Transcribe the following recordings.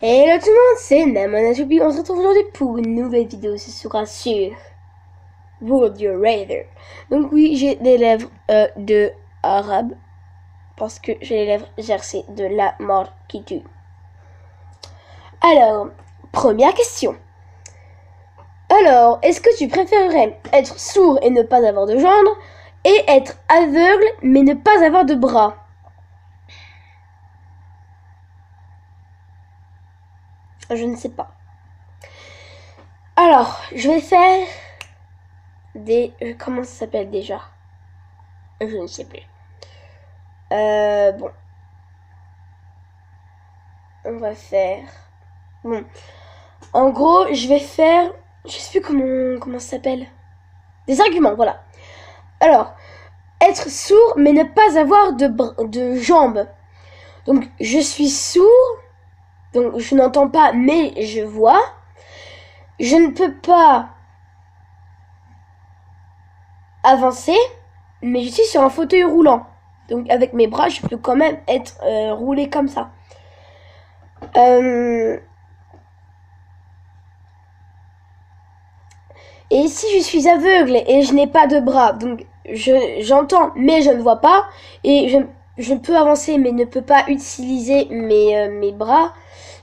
Hello tout le monde, c'est Naman Choupi. On se retrouve aujourd'hui pour une nouvelle vidéo. Ce sera sur Would You Rather. Donc oui, j'ai des lèvres de arabe parce que j'ai les lèvres gercées de la mort qui tue. Alors, première question. Alors, est-ce que tu préférerais être sourd et ne pas avoir de jambes et être aveugle mais ne pas avoir de bras? Je ne sais pas. Alors, je vais faire des... Comment ça s'appelle déjà? Je ne sais plus. Bon. On va faire... Bon. En gros, je vais faire... Je sais plus comment ça s'appelle. Des arguments, voilà. Alors, être sourd mais ne pas avoir de jambes. Donc, je suis sourd. Donc, je n'entends pas mais je vois. Je ne peux pas avancer, mais je suis sur un fauteuil roulant. Donc, avec mes bras, je peux quand même être roulé comme ça. Et si je suis aveugle et je n'ai pas de bras, donc j'entends mais je ne vois pas, et je peux avancer mais ne peux pas utiliser mes bras,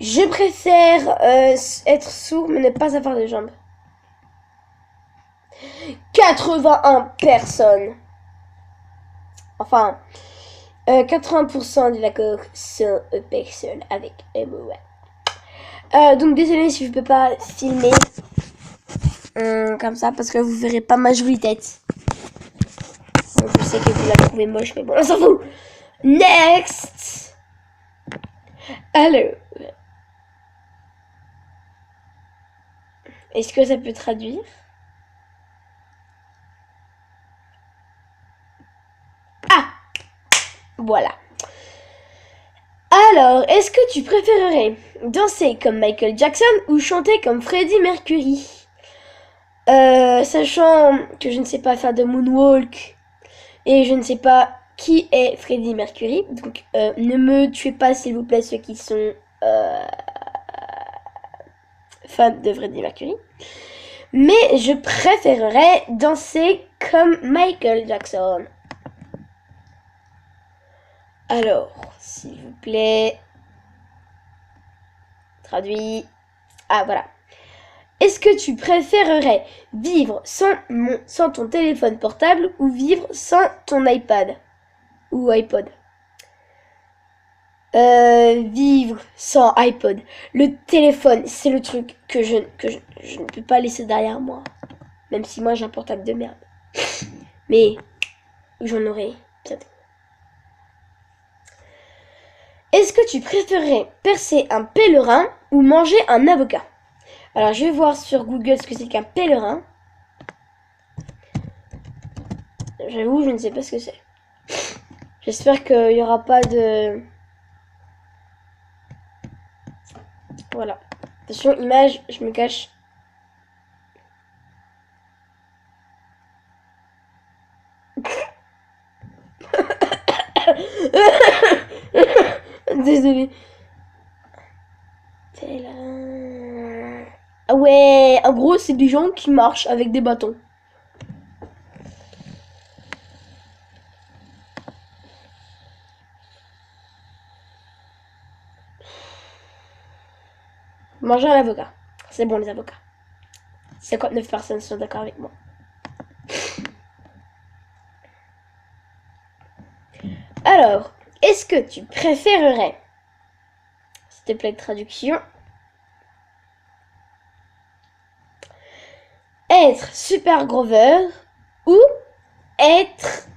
je préfère être sourd mais ne pas avoir de jambes. 81 personnes. Enfin, 80% de l'accord sur personne avec moi. Donc désolé si je peux pas filmer comme ça parce que vous verrez pas ma jolie tête. Donc, je sais que vous la trouvez moche, mais bon, on s'en fout. Next. Alors, est-ce que ça peut traduire? Ah, voilà. Alors, est-ce que tu préférerais danser comme Michael Jackson ou chanter comme Freddie Mercury? Sachant que je ne sais pas faire de moonwalk et je ne sais pas qui est Freddie Mercury, donc ne me tuez pas s'il vous plaît ceux qui sont fans de Freddie Mercury. Mais je préférerais danser comme Michael Jackson. Alors, s'il vous plaît, traduit. Ah voilà. Est-ce que tu préférerais vivre sans ton téléphone portable ou vivre sans ton iPad ou iPod? Vivre sans iPod. Le téléphone, c'est le truc que je ne peux pas laisser derrière moi. Même si moi j'ai un portable de merde. Mais j'en aurai bientôt. Est-ce que tu préférerais percer un pèlerin ou manger un avocat? Alors je vais voir sur Google ce que c'est qu'un pèlerin. J'avoue, je ne sais pas ce que c'est. J'espère qu'il n'y aura pas de... Voilà. Attention, image, je me cache. Désolée. Ah ouais, en gros, c'est des gens qui marchent avec des bâtons. Manger un avocat. C'est bon, les avocats. 59 personnes sont d'accord avec moi. Alors, est-ce que tu préférerais, s'il te plaît, traduction, être Super Grover ou être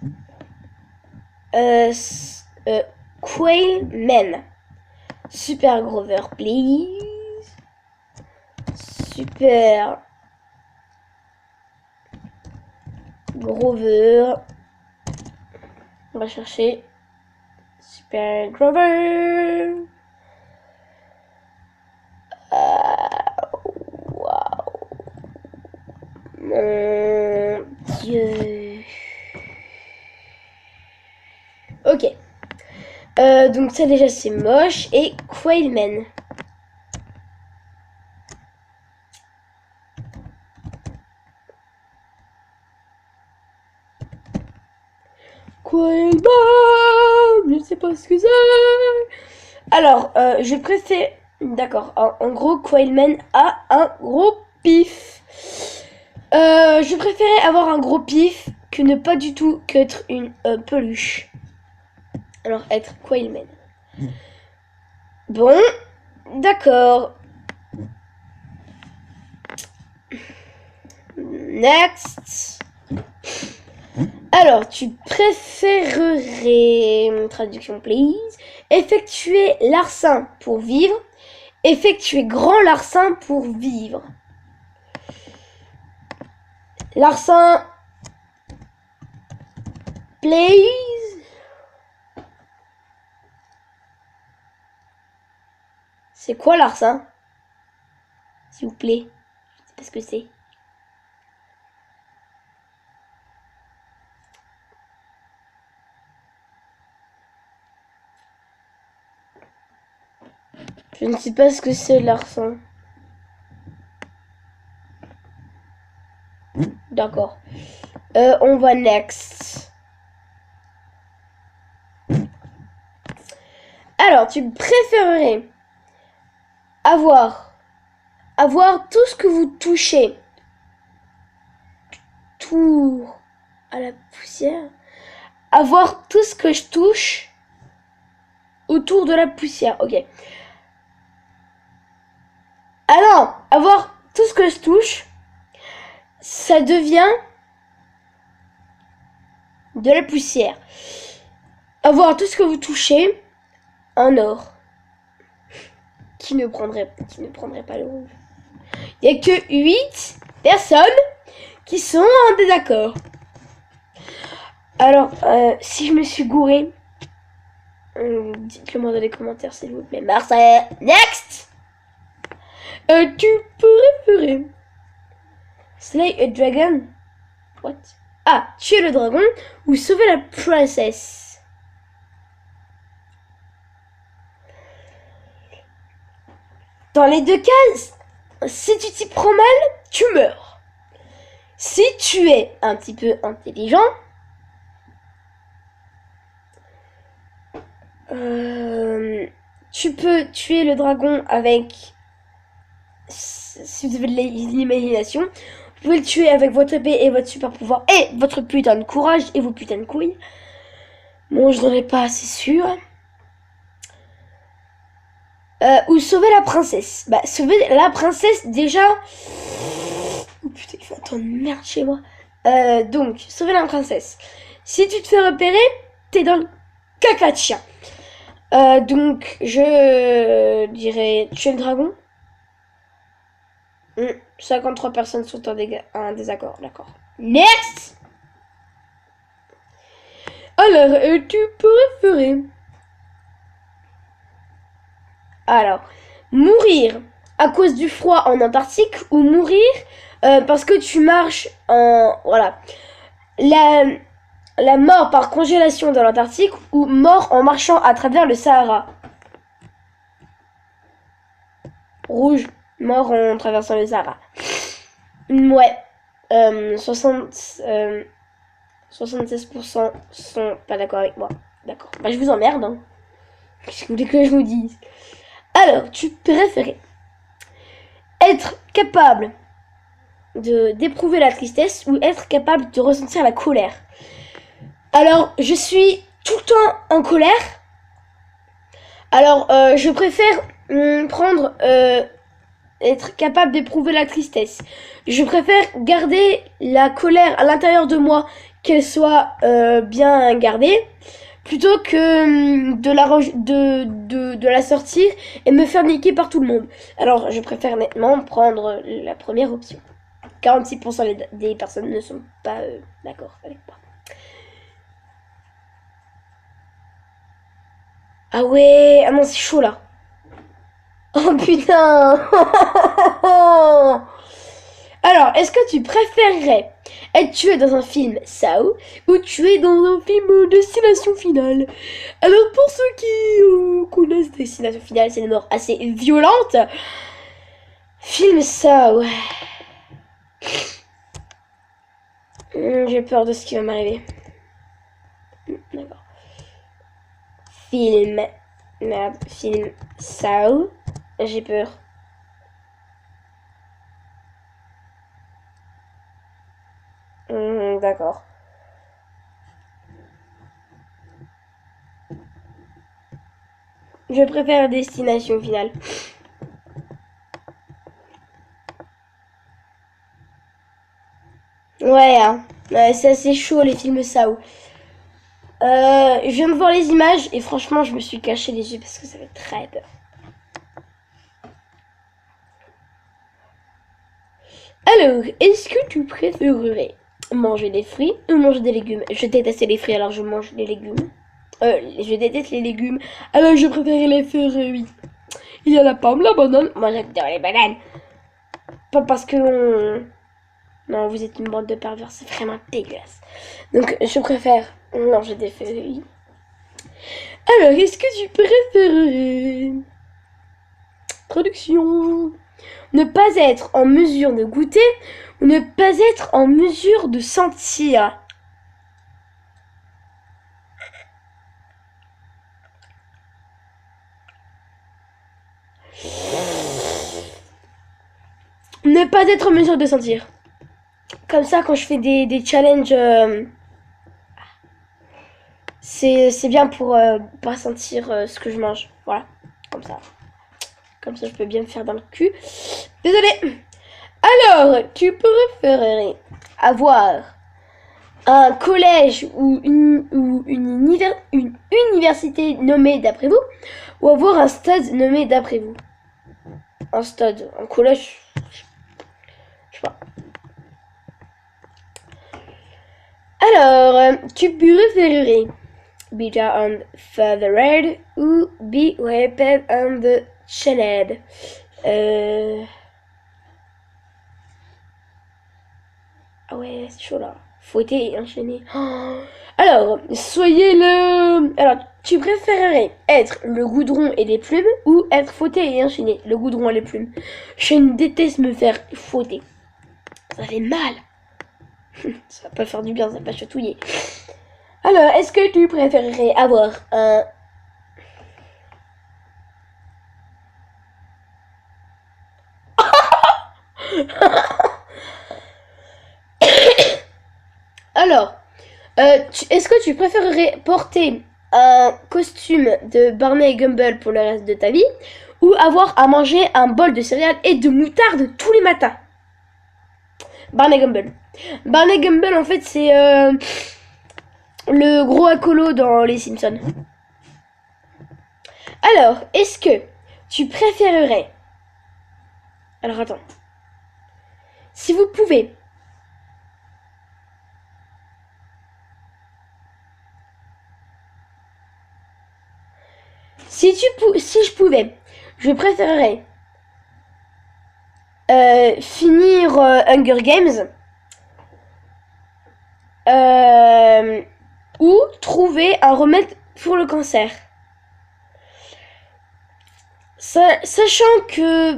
Quailman? Super Grover, please. Super Grover. On va chercher Super Grover. Waouh. Mon Dieu. Ok. Donc ça déjà c'est moche. Et Quailman. quoi elle m'aime, je sais pas ce que c'est. Alors, je préfère... D'accord, en gros, Quailman a un gros pif. Je préférais avoir un gros pif que ne pas du tout qu'être une peluche. Alors, être Quailman. Bon, d'accord. Next. Alors, tu préférerais, traduction please, effectuer larcin pour vivre, effectuer grand larcin pour vivre. Larcin, please. C'est quoi larcin? S'il vous plaît, je sais pas ce que c'est. Je ne sais pas ce que c'est larcin. D'accord. On va next. Alors, tu préférerais avoir tout ce que vous touchez tout à la poussière, avoir tout ce que je touche autour de la poussière. Ok. Alors, avoir tout ce que je touche, ça devient de la poussière. Avoir tout ce que vous touchez en or. Qui ne prendrait pas le rouge? Il n'y a que 8 personnes qui sont en désaccord. Alors, si je me suis gouré, dites-le moi dans les commentaires s'il vous plaît. Marseille, next. Tu préférais slay a dragon? What? Ah, tuer le dragon ou sauver la princesse? Dans les deux cas, si tu t'y prends mal, tu meurs. Si tu es un petit peu intelligent, tu peux tuer le dragon avec... Si vous avez de l'imagination, vous pouvez le tuer avec votre épée et votre super pouvoir et votre putain de courage et vos putains de couilles. Bon, je n'en ai pas, c'est sûr. Ou sauver la princesse. Bah, sauver la princesse, déjà... Oh putain, il fait attendre merde chez moi. Donc, sauver la princesse. Si tu te fais repérer, t'es dans le caca de chien. Donc, je dirais tuer le dragon. 53 personnes sont en désaccord, d'accord. Next. Alors, tu préférais... Alors, mourir à cause du froid en Antarctique ou mourir parce que tu marches en... Voilà. La mort par congélation dans l'Antarctique ou mort en marchant à travers le Sahara. Rouge, mort en traversant le Sahara. Ouais. 76% sont pas d'accord avec moi. D'accord. Bah je vous emmerde, hein. Qu'est-ce que vous voulez que je vous dise? Alors, tu préférais être capable d'éprouver la tristesse ou être capable de ressentir la colère? Alors, je suis tout le temps en colère. Alors, je préfère prendre... être capable d'éprouver la tristesse. Je préfère garder la colère à l'intérieur de moi, qu'elle soit bien gardée, plutôt que de la sortir et me faire niquer par tout le monde. Alors, je préfère nettement prendre la première option. 46% des personnes ne sont pas d'accord avec moi. Ah ouais, ah non, c'est chaud là. Oh putain. Alors, est-ce que tu préférerais être tué dans un film Saw ou tué dans un film Destination Finale? Alors, pour ceux qui connaissent Destination Finale, c'est une mort assez violente. Film Saw. J'ai peur de ce qui va m'arriver. D'accord. Film. Merde, film Saw. J'ai peur. D'accord. Je préfère Destination Finale. Ouais, hein. Ouais, c'est assez chaud les films Saw. Je viens de voir les images et franchement, je me suis caché les yeux parce que ça fait très peur. Alors, est-ce que tu préférerais manger des fruits ou manger des légumes? Je déteste les fruits, alors je mange les légumes. Je déteste les légumes, alors je préfère les fruits. Il y a la pomme, la banane. Moi, j'adore les bananes. Pas parce que Non, vous êtes une bande de pervers, c'est vraiment dégueulasse. Donc, je préfère manger des fruits. Alors, est-ce que tu préférerais... Production. Ne pas être en mesure de goûter ou ne pas être en mesure de sentir. Ne pas être en mesure de sentir. Comme ça, quand je fais des challenges, c'est bien pour pas sentir ce que je mange. Voilà, comme ça. Comme ça, je peux bien me faire dans le cul. Désolée. Alors, tu préférerais avoir un collège ou une université nommée d'après vous, ou avoir un stade nommé d'après vous? Un stade, un collège, je sais pas. Alors, tu préférerais be on feathered ou be raped on the chained? Ah ouais, c'est chaud là. Fouetter et enchaîner. Oh. Alors, soyez le... Alors, tu préférerais être le goudron et les plumes ou être fouetté et enchaîné? Le goudron et les plumes. Je déteste me faire fouetter. Ça fait mal. Ça va pas faire du bien, ça va pas chatouiller. Alors, est-ce que tu préférerais avoir un... Alors, est-ce que tu préférerais porter un costume de Barney et Gumble pour le reste de ta vie ou avoir à manger un bol de céréales et de moutarde tous les matins? Barney Gumble. Barney Gumble, en fait, c'est le gros acolo dans Les Simpsons. Alors, est-ce que tu préférerais... Alors, attends. Si vous pouvez... Si je pouvais, je préférerais finir Hunger Games ou trouver un remède pour le cancer. Sachant que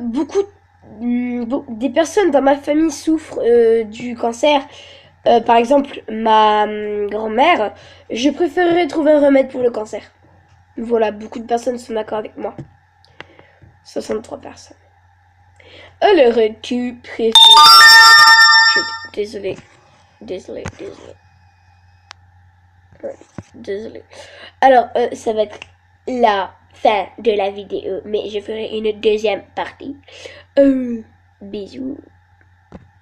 des personnes dans ma famille souffrent du cancer, par exemple ma grand-mère, je préférerais trouver un remède pour le cancer. Voilà, beaucoup de personnes sont d'accord avec moi. 63 personnes. Alors, tu préfères... Désolée. Désolée. Alors, ça va être la fin de la vidéo, mais je ferai une deuxième partie. Bisous.